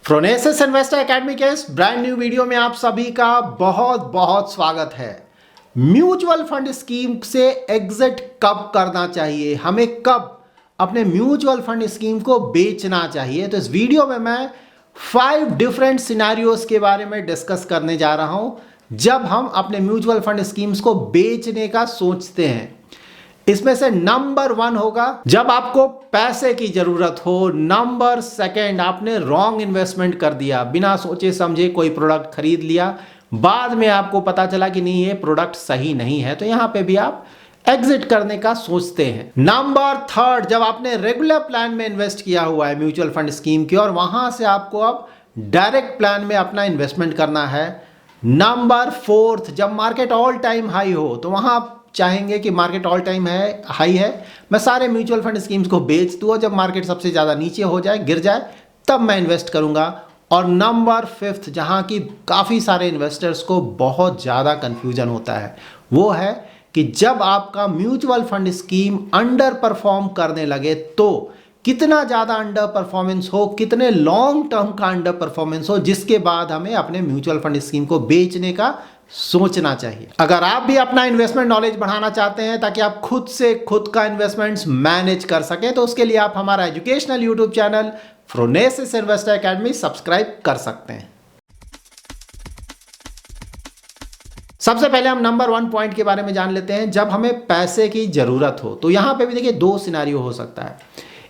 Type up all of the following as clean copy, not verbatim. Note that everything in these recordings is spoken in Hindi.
फ्रोनेसिस इन्वेस्टर एकेडमी के इस ब्रांड न्यू वीडियो में आप सभी का बहुत बहुत स्वागत है। म्यूचुअल फंड स्कीम से एग्जिट कब करना चाहिए, हमें कब अपने म्यूचुअल फंड स्कीम को बेचना चाहिए, तो इस वीडियो में मैं 5 डिफरेंट सिनेरियोज के बारे में डिस्कस करने जा रहा हूं जब हम अपने म्यूचुअल फंड स्कीम्स को बेचने का सोचते हैं। इसमें से नंबर 1 होगा जब आपको पैसे की जरूरत हो। नंबर 2 आपने रॉन्ग इन्वेस्टमेंट कर दिया, बिना सोचे समझे कोई प्रोडक्ट खरीद लिया, बाद में आपको पता चला कि नहीं ये प्रोडक्ट सही नहीं है, तो यहां पे भी आप एग्जिट करने का सोचते हैं। नंबर 3 जब आपने रेगुलर प्लान में इन्वेस्ट किया हुआ है म्यूचुअल फंड स्कीम की और वहां से आपको अब डायरेक्ट प्लान में अपना इन्वेस्टमेंट करना है। नंबर 4 जब मार्केट ऑल टाइम हाई हो तो वहां आप चाहेंगे कि मार्केट ऑल टाइम है हाई है, मैं सारे म्यूचुअल फंड स्कीम्स को बेच दूं और जब मार्केट सबसे ज़्यादा नीचे हो जाए, गिर जाए, तब मैं इन्वेस्ट करूंगा। और नंबर 5 जहां की काफ़ी सारे इन्वेस्टर्स को बहुत ज़्यादा कंफ्यूजन होता है, वो है कि जब आपका mutual fund scheme under perform करने लगे तो कितना ज़्यादा अंडर परफॉर्मेंस हो, कितने लॉन्ग टर्म का अंडर परफॉर्मेंस हो, जिसके बाद हमें अपने म्यूचुअल फंड स्कीम को बेचने का सोचना चाहिए। अगर आप भी अपना इन्वेस्टमेंट नॉलेज बढ़ाना चाहते हैं ताकि आप खुद का इन्वेस्टमेंट्स मैनेज कर सकें, तो उसके लिए आप हमारा educational YouTube channel Phronesis investor academy subscribe कर सकते हैं। सबसे पहले हम नंबर 1 पॉइंट के बारे में जान लेते हैं। जब हमें पैसे की जरूरत हो तो यहां पे भी देखिए 2 सिनेरियो हो सकता है।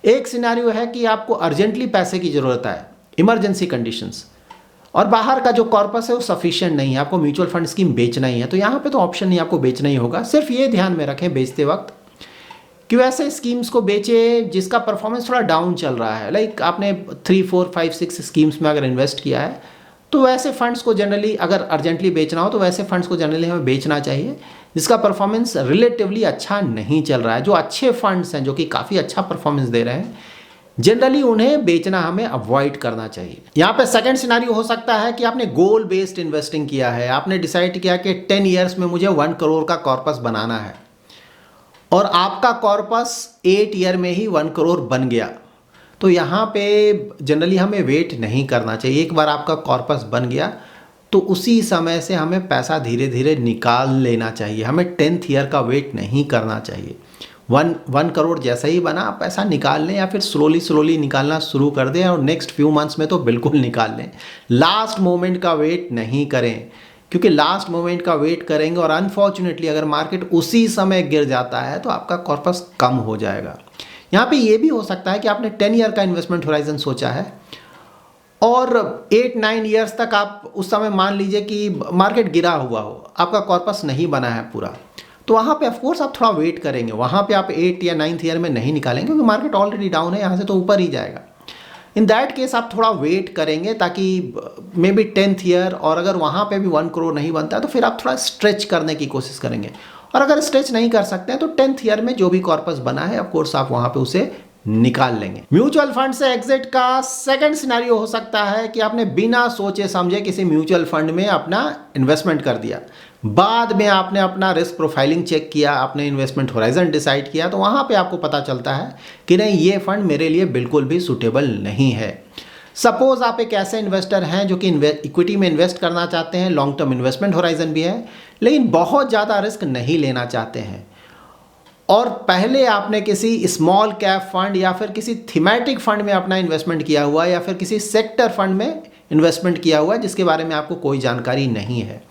एक सिनेरियो है कि आपको अर्जेंटली पैसे की जरूरत है, इमरजेंसी कंडीशंस, और बाहर का जो कॉर्पस है वो सफिशिएंट नहीं है, आपको म्यूचुअल फंड स्कीम बेचना ही है, तो यहाँ पे तो ऑप्शन नहीं, आपको बेचना ही होगा। सिर्फ ये ध्यान में रखें बेचते वक्त कि वैसे स्कीम्स को बेचे जिसका परफॉर्मेंस थोड़ा डाउन चल रहा है। लाइक आपने 3, 4, 5, 6 स्कीम्स में अगर इन्वेस्ट किया है तो वैसे फंड्स को जनरली, अगर अर्जेंटली बेचना हो तो वैसे फंड्स को जनरली हमें बेचना चाहिए जिसका परफॉर्मेंस रिलेटिवली अच्छा नहीं चल रहा है। जो अच्छे फंड्स हैं, जो कि काफ़ी अच्छा परफॉर्मेंस दे रहे हैं, जनरली उन्हें बेचना हमें अवॉइड करना चाहिए। यहाँ पे सेकंड सिनेरियो हो सकता है कि आपने गोल बेस्ड इन्वेस्टिंग किया है, आपने डिसाइड किया कि 10 इयर्स में मुझे 1 करोड़ का कॉर्पस बनाना है और आपका कॉर्पस 8 ईयर में ही 1 करोड़ बन गया, तो यहाँ पे जनरली हमें वेट नहीं करना चाहिए। एक बार आपका कॉर्पस बन गया तो उसी समय से हमें पैसा धीरे धीरे निकाल लेना चाहिए, हमें 10th ईयर का वेट नहीं करना चाहिए। 1 करोड़ जैसा ही बना आप पैसा निकाल लें या फिर स्लोली निकालना शुरू कर दें और नेक्स्ट फ्यू मंथ्स में तो बिल्कुल निकाल लें। लास्ट मोमेंट का वेट नहीं करें, क्योंकि लास्ट मोमेंट का वेट करेंगे और अनफॉर्चुनेटली अगर मार्केट उसी समय गिर जाता है तो आपका कॉर्पस कम हो जाएगा। यहाँ पे ये भी हो सकता है कि आपने 10 ईयर का इन्वेस्टमेंट होराइजन सोचा है और 8-9 ईयर्स तक आप उस समय मान लीजिए कि मार्केट गिरा हुआ हो, आपका कॉर्पस नहीं बना है पूरा, तो वहाँ पे ऑफकोर्स आप थोड़ा वेट करेंगे। वहाँ पे आप 8 या 9th ईयर में नहीं निकालेंगे क्योंकि मार्केट ऑलरेडी डाउन है, यहाँ से तो ऊपर ही जाएगा। इन दैट केस आप थोड़ा वेट करेंगे ताकि मे बी 10th ईयर, और अगर वहाँ पे भी 1 करोड़ नहीं बनता है तो फिर आप थोड़ा स्ट्रेच करने की कोशिश करेंगे, और अगर स्ट्रेच नहीं कर सकते हैं तो 10th ईयर में जो भी कॉर्पस बना है ऑफकोर्स आप वहाँ पे उसे निकाल लेंगे। म्यूचुअल फंड से एग्जिट का सेकंड सिनेरियो हो सकता है कि आपने बिना सोचे समझे किसी म्यूचुअल फंड में अपना इन्वेस्टमेंट कर दिया, बाद में आपने अपना रिस्क प्रोफाइलिंग चेक किया, आपने इन्वेस्टमेंट होराइजन डिसाइड किया, तो वहाँ पे आपको पता चलता है कि नहीं ये फंड मेरे लिए बिल्कुल भी सूटेबल नहीं है। सपोज आप एक ऐसे इन्वेस्टर हैं जो कि इक्विटी में इन्वेस्ट करना चाहते हैं, लॉन्ग टर्म इन्वेस्टमेंट होराइजन भी है, लेकिन बहुत ज़्यादा रिस्क नहीं लेना चाहते हैं, और पहले आपने किसी स्मॉल कैप फंड या फिर किसी थीमेटिक फंड में अपना इन्वेस्टमेंट किया हुआ है या फिर किसी सेक्टर फंड में इन्वेस्टमेंट किया हुआ है जिसके बारे में आपको कोई जानकारी नहीं है,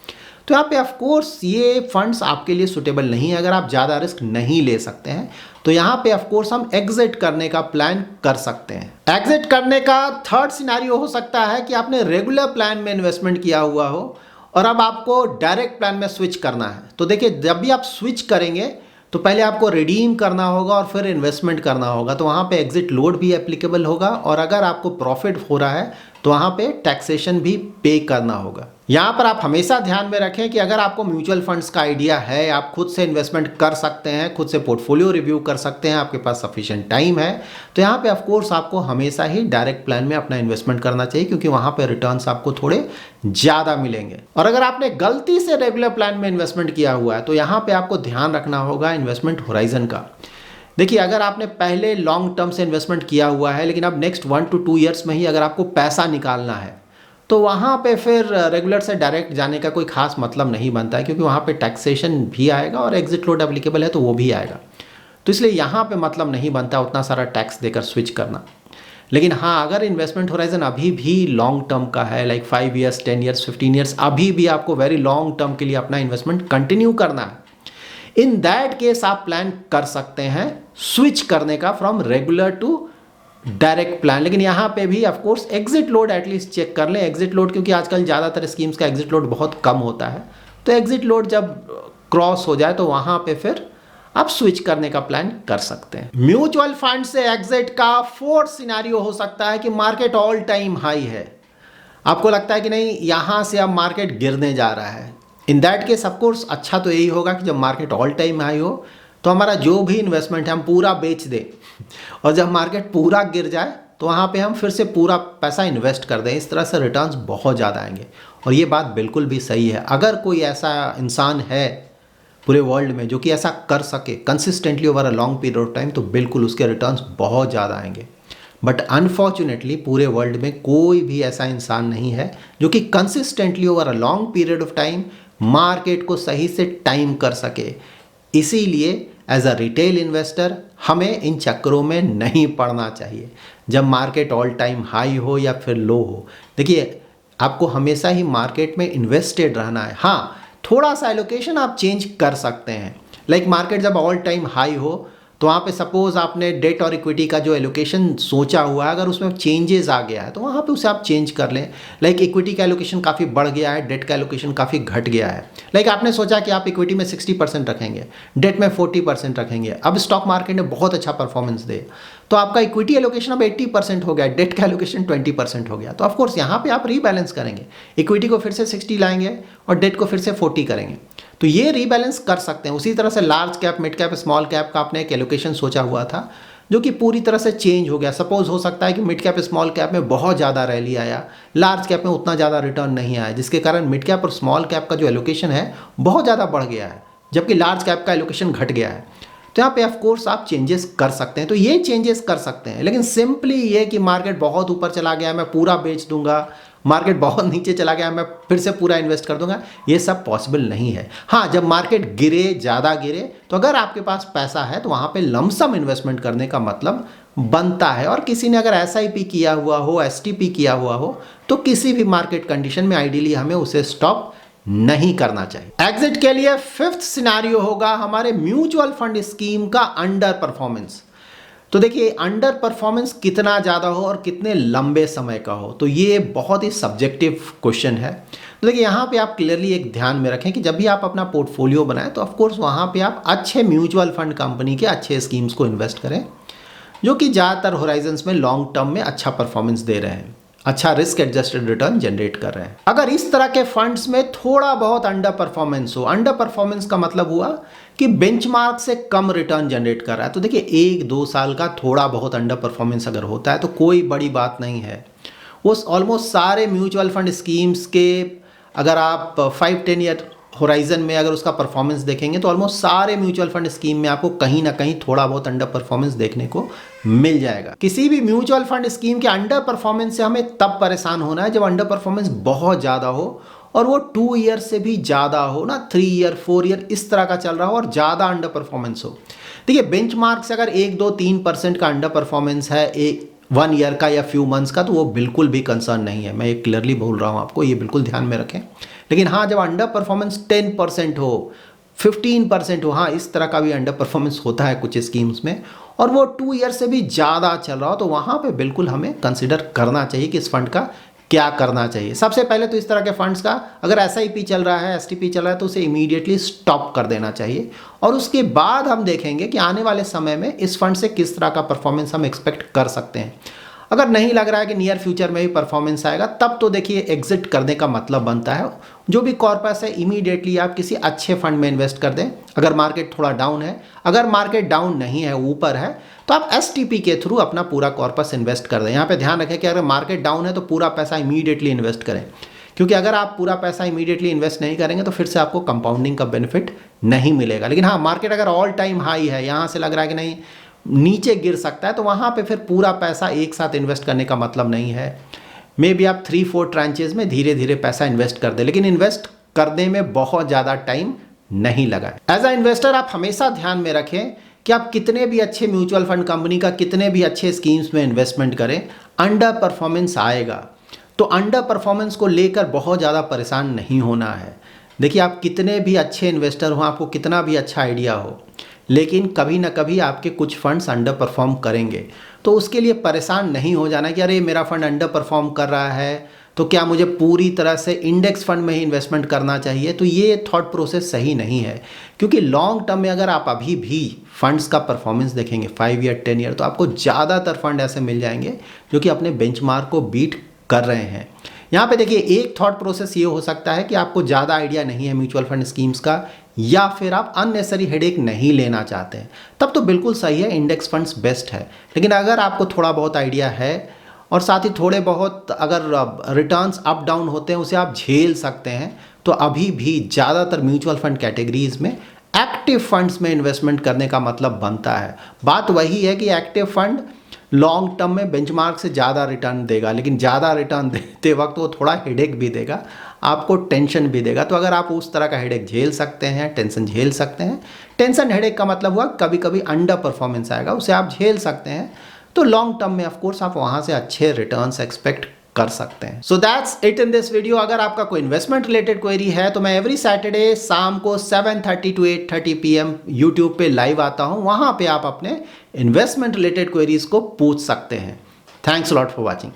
तो यहाँ पे ऑफकोर्स ये फंड्स आपके लिए सुटेबल नहीं है। अगर आप ज़्यादा रिस्क नहीं ले सकते हैं तो यहाँ पे ऑफकोर्स हम एग्जिट करने का प्लान कर सकते हैं। एग्जिट करने का थर्ड सिनेरियो हो सकता है कि आपने रेगुलर प्लान में इन्वेस्टमेंट किया हुआ हो और अब आपको डायरेक्ट प्लान में स्विच करना है। तो देखिए, जब भी आप स्विच करेंगे तो पहले आपको रिडीम करना होगा और फिर इन्वेस्टमेंट करना होगा, तो वहाँ पे एग्जिट लोड भी एप्लीकेबल होगा, और अगर आपको प्रॉफिट हो रहा है तो वहाँ पे टैक्सेशन भी पे करना होगा। यहाँ पर आप हमेशा ध्यान में रखें कि अगर आपको म्यूचुअल फंड्स का आइडिया है, आप खुद से इन्वेस्टमेंट कर सकते हैं, खुद से पोर्टफोलियो रिव्यू कर सकते हैं, आपके पास सफिशिएंट टाइम है, तो यहाँ पे ऑफकोर्स आपको हमेशा ही डायरेक्ट प्लान में अपना इन्वेस्टमेंट करना चाहिए, क्योंकि वहाँ पे रिटर्न्स आपको थोड़े ज़्यादा मिलेंगे। और अगर आपने गलती से रेगुलर प्लान में इन्वेस्टमेंट किया हुआ है तो यहाँ पे आपको ध्यान रखना होगा इन्वेस्टमेंट होराइजन का, देखिए, अगर आपने पहले लॉन्ग टर्म से इन्वेस्टमेंट किया हुआ है लेकिन अब नेक्स्ट 1 to 2 ईयर्स में ही अगर आपको पैसा निकालना है तो वहाँ पे फिर रेगुलर से डायरेक्ट जाने का कोई खास मतलब नहीं बनता है, क्योंकि वहाँ पे टैक्सेशन भी आएगा और एग्जिट लोड एप्लीकेबल है तो वो भी आएगा। तो इसलिए यहाँ पे मतलब नहीं बनता उतना सारा टैक्स देकर स्विच करना। लेकिन हाँ, अगर इन्वेस्टमेंट होराइजन अभी भी लॉन्ग टर्म का है, लाइक 5 ईयर्स, 10 ईयर्स, 15 ईयर्स, अभी भी आपको वेरी लॉन्ग टर्म के लिए अपना इन्वेस्टमेंट कंटिन्यू करना है, इन दैट केस आप प्लान कर सकते हैं स्विच करने का from regular to direct plan. लेकिन यहाँ पे भी of course exit load at least check कर लें। एग्जिट लोड, क्योंकि आजकल ज़्यादातर स्कीम्स का एग्जिट लोड बहुत कम होता है, तो एग्जिट लोड जब क्रॉस हो जाए तो वहाँ पे फिर आप स्विच करने का प्लान कर सकते हैं। म्यूचुअल फंड से एग्जिट का फोर्थ सिनेरियो हो सकता है कि मार्केट ऑल टाइम हाई है, आपको लगता है कि नहीं यहाँ से अब मार्केट गिरने जा रहा है। In that case of course अच्छा तो यही होगा कि जब मार्केट ऑल टाइम हाई हो तो हमारा जो भी इन्वेस्टमेंट है हम पूरा बेच दें, और जब मार्केट पूरा गिर जाए तो वहाँ पे हम फिर से पूरा पैसा इन्वेस्ट कर दें। इस तरह से रिटर्न्स बहुत ज़्यादा आएंगे, और ये बात बिल्कुल भी सही है। अगर कोई ऐसा इंसान है पूरे वर्ल्ड में जो कि ऐसा कर सके consistently over a long period of time, तो बिल्कुल उसके रिटर्न्स बहुत ज़्यादा आएंगे। बट अनफॉर्चुनेटली पूरे वर्ल्ड में कोई भी ऐसा इंसान नहीं है जो कि consistently over a long period of time market को सही से टाइम कर सके। इसीलिए एज अ रिटेल इन्वेस्टर हमें इन चक्करों में नहीं पड़ना चाहिए जब मार्केट ऑल टाइम हाई हो या फिर लो हो। देखिए, आपको हमेशा ही मार्केट में इन्वेस्टेड रहना है। हाँ, थोड़ा सा एलोकेशन आप चेंज कर सकते हैं, लाइक मार्केट जब ऑल टाइम हाई हो तो वहाँ पे सपोज आपने डेट और इक्विटी का जो एलोकेशन सोचा हुआ है, अगर उसमें चेंजेस आ गया है तो वहाँ पे उसे आप चेंज कर लें। लाइक इक्विटी का एलोकेशन काफ़ी बढ़ गया है, डेट का एलोकेशन काफ़ी घट गया है। लाइक आपने सोचा कि आप इक्विटी में 60% रखेंगे, डेट में 40% रखेंगे, अब स्टॉक मार्केट ने बहुत अच्छा परफॉर्मेंस दे तो आपका इक्विटी एलोकेशन अब 80% हो गया, डेट का एलोकेशन 20% हो गया। तो ऑफकोर्स यहाँ पे आप रीबैलेंस करेंगे, इक्विटी को फिर से 60 लाएंगे और डेट को फिर से 40 करेंगे, तो ये रीबैलेंस कर सकते हैं। उसी तरह से large cap, mid cap, small cap का आपने एक एलोकेशन सोचा हुआ था जो कि पूरी तरह से चेंज हो गया। सपोज हो सकता है कि मिड कैप, स्मॉल कैप में बहुत ज़्यादा रैली आया, लार्ज कैप में उतना ज़्यादा रिटर्न नहीं आया, जिसके कारण मिड कैप और स्मॉल कैप का जो एलोकेशन है बहुत ज़्यादा बढ़ गया है, जबकि लार्ज कैप का एलोकेशन घट गया है। तो यहाँ पे ऑफ कोर्स आप चेंजेस कर सकते हैं, तो ये चेंजेस कर सकते हैं। लेकिन सिंपली ये कि मार्केट बहुत ऊपर चला गया मैं पूरा बेच दूंगा, मार्केट बहुत नीचे चला गया मैं फिर से पूरा इन्वेस्ट कर दूंगा, ये सब पॉसिबल नहीं है। हाँ, जब मार्केट गिरे, ज़्यादा गिरे, तो अगर आपके पास पैसा है तो वहाँ पे लमसम इन्वेस्टमेंट करने का मतलब बनता है। और किसी ने अगर SIP किया हुआ हो, STP किया हुआ हो, तो किसी भी मार्केट कंडीशन में आइडियली हमें उसे स्टॉप नहीं करना चाहिए। एग्जिट के लिए फिफ्थ सिनेरियो होगा हमारे म्यूचुअल फंड स्कीम का अंडर परफॉर्मेंस। तो देखिए, अंडर परफॉर्मेंस कितना ज़्यादा हो और कितने लंबे समय का हो, तो ये बहुत ही सब्जेक्टिव क्वेश्चन है। तो देखिए, यहाँ पे आप क्लियरली एक ध्यान में रखें कि जब भी आप अपना पोर्टफोलियो बनाएं तो ऑफकोर्स वहाँ पे आप अच्छे म्यूचुअल फंड कंपनी के अच्छे स्कीम्स को इन्वेस्ट करें जो कि ज़्यादातर होराइजन्स में लॉन्ग टर्म में अच्छा परफॉर्मेंस दे रहे हैं, अच्छा रिस्क एडजस्टेड रिटर्न जनरेट कर रहे हैं। अगर इस तरह के फंड्स में थोड़ा बहुत अंडर परफॉर्मेंस हो, अंडर परफॉर्मेंस का मतलब हुआ कि बेंचमार्क से कम रिटर्न जनरेट कर रहा है, तो देखिए 1-2 साल का थोड़ा बहुत अंडर परफॉर्मेंस अगर होता है तो कोई बड़ी बात नहीं है। वो ऑलमोस्ट सारे म्यूचुअल फंड स्कीम्स के अगर आप 5-10 ईयर होराइजन में अगर उसका परफॉर्मेंस देखेंगे तो ऑलमोस्ट सारे म्यूचुअल फंड स्कीम में आपको कहीं ना कहीं थोड़ा बहुत अंडर परफॉर्मेंस देखने को मिल जाएगा। किसी भी म्यूचुअल फंड स्कीम के अंडर परफॉर्मेंस से हमें तब परेशान होना है जब अंडर परफॉर्मेंस बहुत ज़्यादा हो और वो 2 ईयर से भी ज़्यादा हो ना, 3 ईयर 4 ईयर इस तरह का चल रहा हो और ज़्यादा अंडर परफॉर्मेंस हो। देखिए, बेंचमार्क से अगर 1-2-3% का अंडर परफॉर्मेंस है 1 ईयर का या फ्यू मंथ्स का, तो वो बिल्कुल भी कंसर्न नहीं है। मैं ये क्लियरली बोल रहा हूँ आपको, ये बिल्कुल ध्यान में रखें। लेकिन हाँ, जब अंडर परफॉर्मेंस 10% हो, 15% हो, हाँ इस तरह का भी अंडर परफॉर्मेंस होता है कुछ स्कीम्स में, और वो 2 ईयर से भी ज़्यादा चल रहा हो, तो वहाँ पे बिल्कुल हमें कंसिडर करना चाहिए कि इस फंड का क्या करना चाहिए। सबसे पहले तो इस तरह के फंड्स का अगर SIP चल रहा है, STP चल रहा है, तो उसे इमीडिएटली स्टॉप कर देना चाहिए, और उसके बाद हम देखेंगे कि आने वाले समय में इस फंड से किस तरह का परफॉर्मेंस हम एक्सपेक्ट कर सकते हैं। अगर नहीं लग रहा है कि नियर फ्यूचर में भी परफॉर्मेंस आएगा, तब तो देखिए एग्जिट करने का मतलब बनता है। जो भी कॉर्पस है इमीडिएटली आप किसी अच्छे फंड में इन्वेस्ट कर दें। अगर मार्केट थोड़ा डाउन है, अगर मार्केट डाउन नहीं है, ऊपर है, तो आप STP के थ्रू अपना पूरा कॉर्पस इन्वेस्ट कर दें। यहाँ पे ध्यान रखें कि अगर मार्केट डाउन है तो पूरा पैसा इमीडिएटली इन्वेस्ट करें, क्योंकि अगर आप पूरा पैसा इमीडिएटली इन्वेस्ट नहीं करेंगे तो फिर से आपको कंपाउंडिंग का बेनिफिट नहीं मिलेगा। लेकिन हाँ, मार्केट अगर ऑल टाइम हाई है, यहाँ से लग रहा है कि नहीं नीचे गिर सकता है, तो वहाँ पे फिर पूरा पैसा एक साथ इन्वेस्ट करने का मतलब नहीं है। मे बी आप 3-4 ट्रांचेज में धीरे धीरे पैसा इन्वेस्ट कर दें, लेकिन इन्वेस्ट करने में बहुत ज़्यादा टाइम नहीं लगाएं। एज अ इन्वेस्टर आप हमेशा ध्यान में रखें कि आप कितने भी अच्छे म्यूचुअल फंड कंपनी का कितने भी अच्छे स्कीम्स में इन्वेस्टमेंट करें, अंडर परफॉर्मेंस आएगा। तो अंडर परफॉर्मेंस को लेकर बहुत ज़्यादा परेशान नहीं होना है। देखिए, आप कितने भी अच्छे इन्वेस्टर हो, आपको कितना भी अच्छा आइडिया हो, लेकिन कभी ना कभी आपके कुछ फंड्स अंडर परफॉर्म करेंगे। तो उसके लिए परेशान नहीं हो जाना कि अरे मेरा फंड अंडर परफॉर्म कर रहा है, तो क्या मुझे पूरी तरह से इंडेक्स फंड में ही इन्वेस्टमेंट करना चाहिए। तो ये थॉट प्रोसेस सही नहीं है, क्योंकि लॉन्ग टर्म में अगर आप अभी भी फंड्स का परफॉर्मेंस देखेंगे 5 ईयर 10 ईयर, तो आपको ज़्यादातर फंड ऐसे मिल जाएंगे जो कि अपने बेंचमार्क को बीट कर रहे हैं। यहाँ पे देखिए, एक थॉट प्रोसेस ये हो सकता है कि आपको ज़्यादा आइडिया नहीं है म्यूचुअल फंड स्कीम्स का, या फिर आप अननेसेसरी हेडेक नहीं लेना चाहते हैं, तब तो बिल्कुल सही है, इंडेक्स फंड्स बेस्ट है। लेकिन अगर आपको थोड़ा बहुत आइडिया है और साथ ही थोड़े बहुत अगर रिटर्न्स अप डाउन होते हैं उसे आप झेल सकते हैं, तो अभी भी ज़्यादातर म्यूचुअल फंड कैटेगरीज में एक्टिव फंड्स में इन्वेस्टमेंट करने का मतलब बनता है। बात वही है कि एक्टिव फंड लॉन्ग टर्म में बेंचमार्क से ज़्यादा रिटर्न देगा, लेकिन ज़्यादा रिटर्न देते वक्त वो थोड़ा हेडेक भी देगा, आपको टेंशन भी देगा। तो अगर आप उस तरह का हेडेक झेल सकते हैं, टेंशन झेल सकते हैं, टेंशन हेडेक का मतलब हुआ कभी कभी अंडर परफॉर्मेंस आएगा, उसे आप झेल सकते हैं, तो लॉन्ग टर्म में ऑफ कोर्स आप वहाँ से अच्छे रिटर्न्स एक्सपेक्ट कर सकते हैं। So that's it in this video. अगर आपका कोई इन्वेस्टमेंट रिलेटेड क्वेरी है तो मैं एवरी सैटरडे शाम को 7:30 to 8:30 PM यूट्यूब पे लाइव आता हूँ, वहाँ पे आप अपने इन्वेस्टमेंट रिलेटेड क्वेरीज को पूछ सकते हैं। Thanks lot for watching.